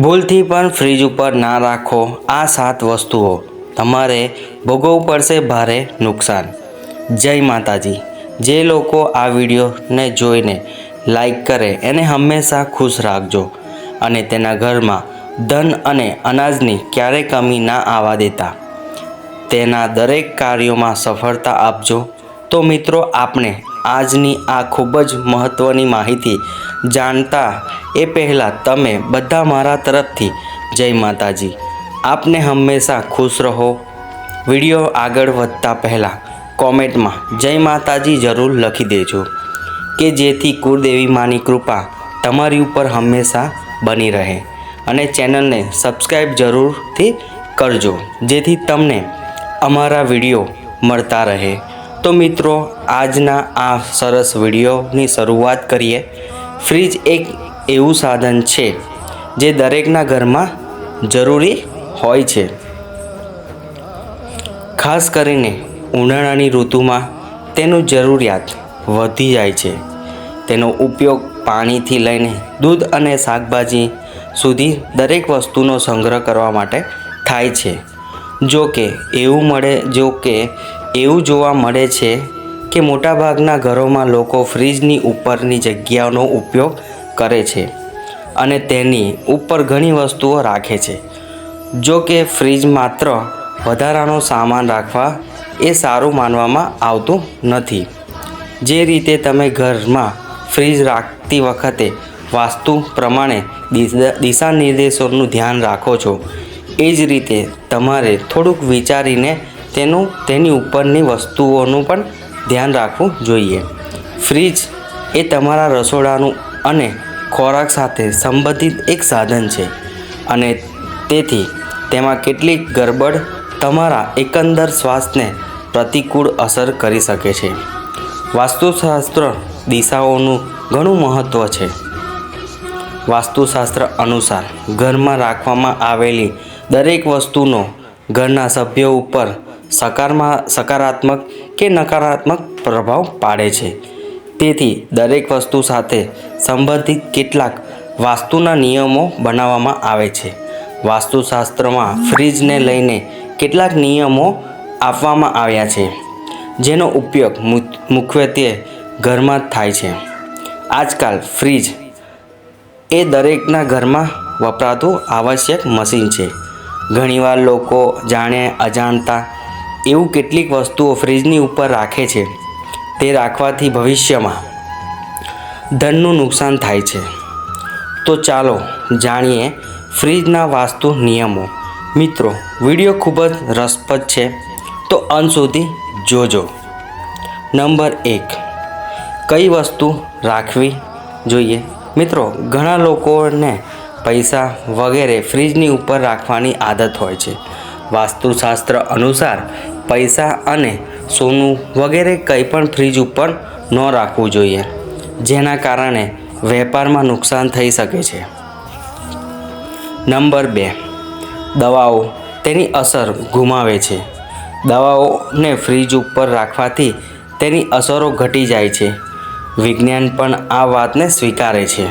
ભૂલથી પણ ફ્રીજ ઉપર ના રાખો આ 7 વસ્તુઓ, તમારે ભોગવવું પડશે ભારે નુકસાન। જય માતાજી। જે લોકો આ વિડીયોને જોઈને લાઈક કરે એને હંમેશા ખુશ રાખજો અને તેના ઘરમાં ધન અને અનાજની ક્યારેય કમી ના આવવા દેતા। તેના દરેક કાર્યોમાં સફળતા આપજો। તો મિત્રો, આપણે આજની આ ખૂબ જ મહત્ત્વની માહિતી જાણતા એ પહેલાં તમે બધા મારા તરફથી જય માતાજી। આપને હંમેશા ખુશ રહો। વિડીયો આગળ વધતા પહેલાં કોમેન્ટમાં જય માતાજી જરૂર લખી દેજો કે જેથી કુળદેવી માની કૃપા તમારી ઉપર હંમેશા બની રહે અને ચેનલને સબસ્ક્રાઈબ જરૂરથી કરજો જેથી તમને અમારા વિડીયો મળતા રહે। તો મિત્રો, આજના આ સરસ વિડીયોની શરૂઆત કરીએ। ફ્રીજ એક એવું સાધન છે જે દરેકના ઘરમાં જરૂરી હોય છે। ખાસ કરીને ઉનાળાની ઋતુમાં તેનું જરૂરિયાત વધી જાય છે। તેનો ઉપયોગ પાણીથી લઈને દૂધ અને શાકભાજી સુધી દરેક વસ્તુનો સંગ્રહ કરવા માટે થાય છે। જો કે એવું જોવા મળે છે કે મોટાભાગના ઘરોમાં લોકો ફ્રીજની ઉપરની જગ્યાનો ઉપયોગ કરે છે અને તેની ઉપર ઘણી વસ્તુઓ રાખે છે। જો કે ફ્રીજ માત્ર વધારાનો સામાન રાખવા એ સારું માનવામાં આવતું નથી। જે રીતે તમે ઘરમાં ફ્રીજ રાખતી વખતે વાસ્તુ પ્રમાણે દિશા નિર્દેશોનું ધ્યાન રાખો છો, એ જ રીતે તમારે થોડુંક વિચારીને તેની ઉપરની વસ્તુઓનું પણ ધ્યાન રાખવું જોઈએ। ફ્રીજ એ તમારા રસોડાનું અને ખોરાક સાથે સંબંધિત એક સાધન છે અને તેથી તેમાં કેટલીક ગરબડ તમારા એકંદર સ્વાસ્થ્યને પ્રતિકૂળ અસર કરી શકે છે। વાસ્તુશાસ્ત્ર દિશાઓનું ઘણું મહત્ત્વ છે। વાસ્તુશાસ્ત્ર અનુસાર ઘરમાં રાખવામાં આવેલી દરેક વસ્તુનો ઘરના સભ્યો ઉપર સકારાત્મક કે નકારાત્મક પ્રભાવ પાડે છે। તેથી દરેક વસ્તુ સાથે સંબંધિત કેટલાક વાસ્તુના નિયમો બનાવવામાં આવે છે। વાસ્તુશાસ્ત્રમાં ફ્રીજને લઈને કેટલાક નિયમો આપવામાં આવ્યા છે જેનો ઉપયોગ મુખ્યત્વે ઘરમાં જ થાય છે। આજકાલ ફ્રીજ એ દરેકના ઘરમાં વપરાતું આવશ્યક મશીન છે। ઘણીવાર લોકો જાણે અજાણતા એવું કેટલીક વસ્તુઓ ફ્રીજની ઉપર રાખે છે। તે રાખવાથી ભવિષ્યમાં ધનનું નુકસાન થાય છે। તો ચાલો જાણીએ ફ્રીજના વાસ્તુ નિયમો। મિત્રો, વિડીયો ખૂબ જ રસપ્રદ છે તો અંત સુધી જોજો। નંબર 1, કઈ વસ્તુ રાખવી જોઈએ? મિત્રો, ઘણા લોકોને પૈસા વગેરે ફ્રીજની ઉપર રાખવાની આદત હોય છે। વાસ્તુશાસ્ત્ર અનુસાર પૈસા અને સોનું વગેરે કંઈ પણ ફ્રીજ ઉપર ન રાખવું જોઈએ, જેના કારણે વેપારમાં નુકસાન થઈ શકે છે। નંબર 2, દવાઓ તેની અસર ગુમાવે છે। દવાઓને ફ્રીજ ઉપર રાખવાથી તેની અસરો ઘટી જાય છે। વિજ્ઞાન પણ આ વાતને સ્વીકારે છે।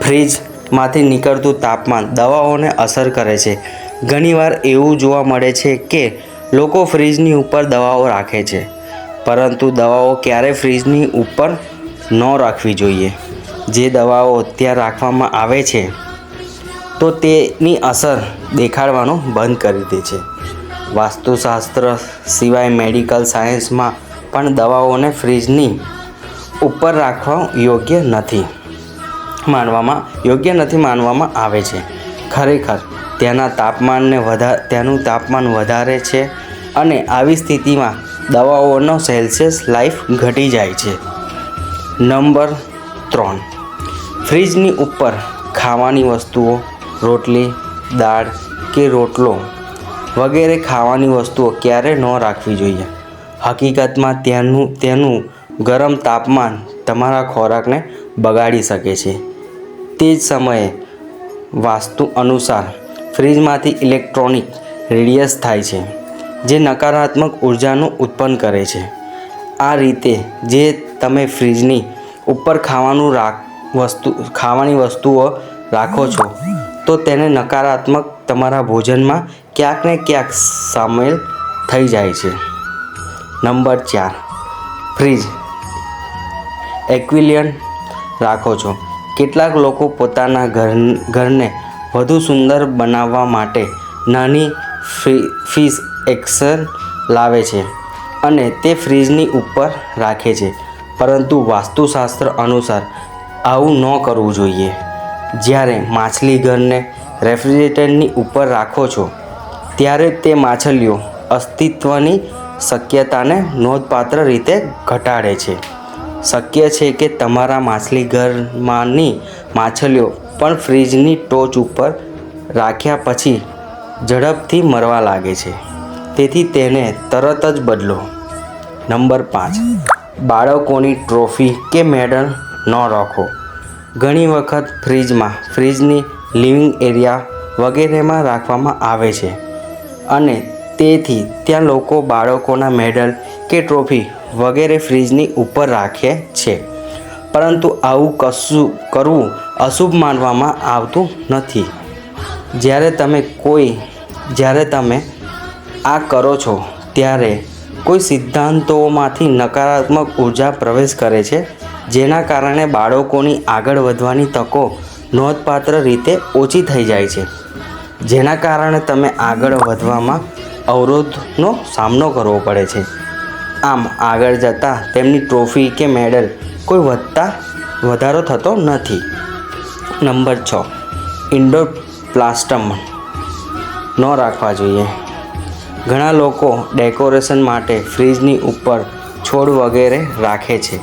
ફ્રીજમાંથી નીકળતું તાપમાન દવાઓને અસર કરે છે। ઘણીવાર એવું જોવા મળે છે કે લોકો ફ્રીજની ઉપર દવાઓ રાખે છે, પરંતુ દવાઓ ક્યારેય ફ્રીજની ઉપર ન રાખવી જોઈએ। જે દવાઓ ત્યાં રાખવામાં આવે છે તો તેની અસર દેખાડવાનું બંધ કરી દે છે। વાસ્તુશાસ્ત્ર સિવાય મેડિકલ સાયન્સમાં પણ દવાઓને ફ્રીજની ઉપર રાખવા યોગ્ય નથી માનવામાં આવે છે। ખરેખર ત્યાંનું તાપમાન વધારે છે અને આવી સ્થિતિમાં દવાઓનો સેલ્સિયસ લાઈફ ઘટી જાય છે। નંબર 3, ફ્રીજની ઉપર ખાવાની વસ્તુઓ, રોટલી, દાળ કે રોટલો વગેરે ખાવાની વસ્તુઓ ક્યારેય ન રાખવી જોઈએ। હકીકતમાં તેનું ગરમ તાપમાન તમારા ખોરાકને બગાડી શકે છે। તે જ સમયે વાસ્તુ અનુસાર ફ્રીજમાંથી ઇલેક્ટ્રોનિક રેડિયેશન થાય છે જે નકારાત્મક ઉર્જાનું ઉત્પન્ન કરે છે। આ રીતે જે તમે ફ્રીજની ઉપર ખાવાની વસ્તુઓ રાખો છો તો તેને નકારાત્મક તમારા ભોજનમાં ક્યાંક ને ક્યાંક સામેલ થઈ જાય છે. નંબર 4, ફ્રીજ એક્વિલિયન રાખો છો. કેટલાક લોકો પોતાના ઘરને વધુ સુંદર બનાવવા માટે નાની ફિશ એક્સેલ લાવે છે અને તે ફ્રીજની ઉપર રાખે છે, પરંતુ વાસ્તુશાસ્ત્ર અનુસાર આવું ન કરવું જોઈએ. જ્યારે માછલી ઘરને રેફ્રિજરેટરની ઉપર રાખો છો ત્યારે તે માછલીઓ અસ્તિત્વની શક્યતાને નોંધપાત્ર રીતે ઘટાડે છે. શક્ય છે કે તમારા માછલી ઘરમાંની માછલીઓ પણ ફ્રીજની ટોચ ઉપર રાખ્યા પછી ઝડપથી મરવા લાગે છે, તેથી તેને તરત જ બદલો. નંબર 5, બાળકોની ટ્રોફી કે મેડલ ન રાખો. ઘણી વખત ફ્રીજની લિવિંગ એરિયા વગેરેમાં રાખવામાં આવે છે અને તેથી ત્યાં લોકો બાળકોના મેડલ કે ટ્રોફી વગેરે ફ્રીજની ઉપર રાખે છે, પરંતુ આવું કરવું અશુભ માનવામાં આવતું નથી. જ્યારે તમે આ કરો છો ત્યારે કોઈ સિદ્ધાંતોમાંથી નકારાત્મક ઉર્જા પ્રવેશ કરે છે, જેના કારણે બાળકોની આગળ વધવાની તકો નોંધપાત્ર રીતે ઓછી થઈ જાય છે, જેના કારણે તમે આગળ વધવામાં અવરોધનો સામનો કરવો પડે છે. આમ આગળ જતાં તેમની ટ્રોફી કે મેડલ કોઈ વધારો થતો નથી. નંબર 6, ઇન્ડોર પ્લાન્ટ્સ ન રાખવા જોઈએ. ઘણા લોકો ડેકોરેશન માટે ફ્રીજની ઉપર છોડ વગેરે રાખે છે.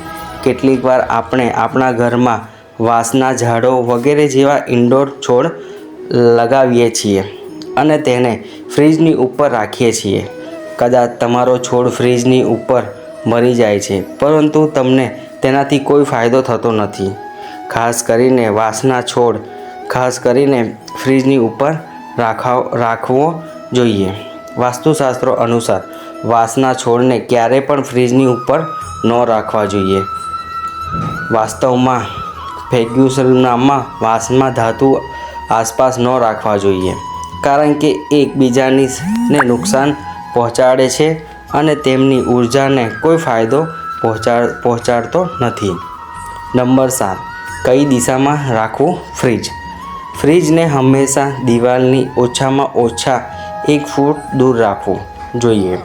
કેટલીકવાર આપણે આપણા ઘરમાં વાંસના ઝાડો વગેરે જેવા ઇન્ડોર છોડ લગાવીએ છીએ અને તેને ફ્રીજની ઉપર રાખીએ છીએ. કદાચ તમારો છોડ ફ્રીજની ઉપર મરી જાય છે, પરંતુ તમને તેનાથી કોઈ ફાયદો થતો નથી. ખાસ કરીને વાંસના છોડ ફ્રીજની ઉપર રાખવો જોઈએ. વાસ્તુશાસ્ત્ર અનુસાર વાંસના છોડને ક્યારેય પણ ફ્રીજની ઉપર ન રાખવા જોઈએ. વાસ્તવમાં ફેંગ્યુઈમાં વાંસમાં ધાતુ આસપાસ ન રાખવા જોઈએ, કારણ કે એકબીજાને નુકસાન પહોંચાડે છે અને તેમની ઉર્જાને કોઈ ફાયદો પહોંચાડતો નથી. નંબર 7, કઈ દિશામાં રાખવું ફ્રીજ. ફ્રીજને હંમેશા દિવાલની ઓછામાં ઓછા 1 ફૂટ દૂર રાખવું જોઈએ.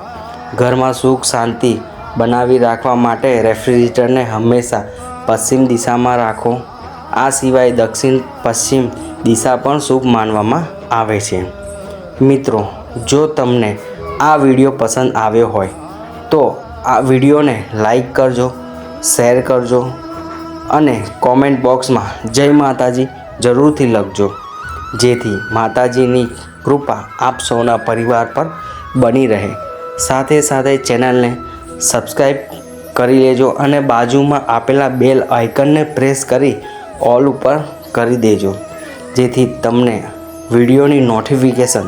ઘરમાં સુખ શાંતિ બનાવી રાખવા માટે રેફ્રિજરેટરને હંમેશા પશ્ચિમ દિશામાં રાખો. આ સિવાય દક્ષિણ પશ્ચિમ દિશા પણ શુભ માનવામાં આવે છે. મિત્રો, જો તમને આ વિડીયો પસંદ આવ્યો હોય તો આ વિડીયોને લાઈક કરજો, શેર કરજો અને કોમેન્ટ બોક્સમાં જય માતાજી જરૂરથી લખજો, જેથી માતાજીની કૃપા આપ સૌના પરિવાર પર બની રહે. સાથે સાથે ચેનલને સબસ્ક્રાઈબ કરી લેજો અને બાજુમાં આપેલા બેલ આઇકનને પ્રેસ કરી ઓલ ઉપર કરી દેજો, જેથી તમને વિડીયોની નોટિફિકેશન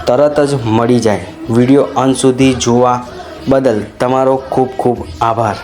તરત જ મળી જાય. વિડીયો અંત સુધી જોવા બદલ તમારો ખૂબ ખૂબ આભાર.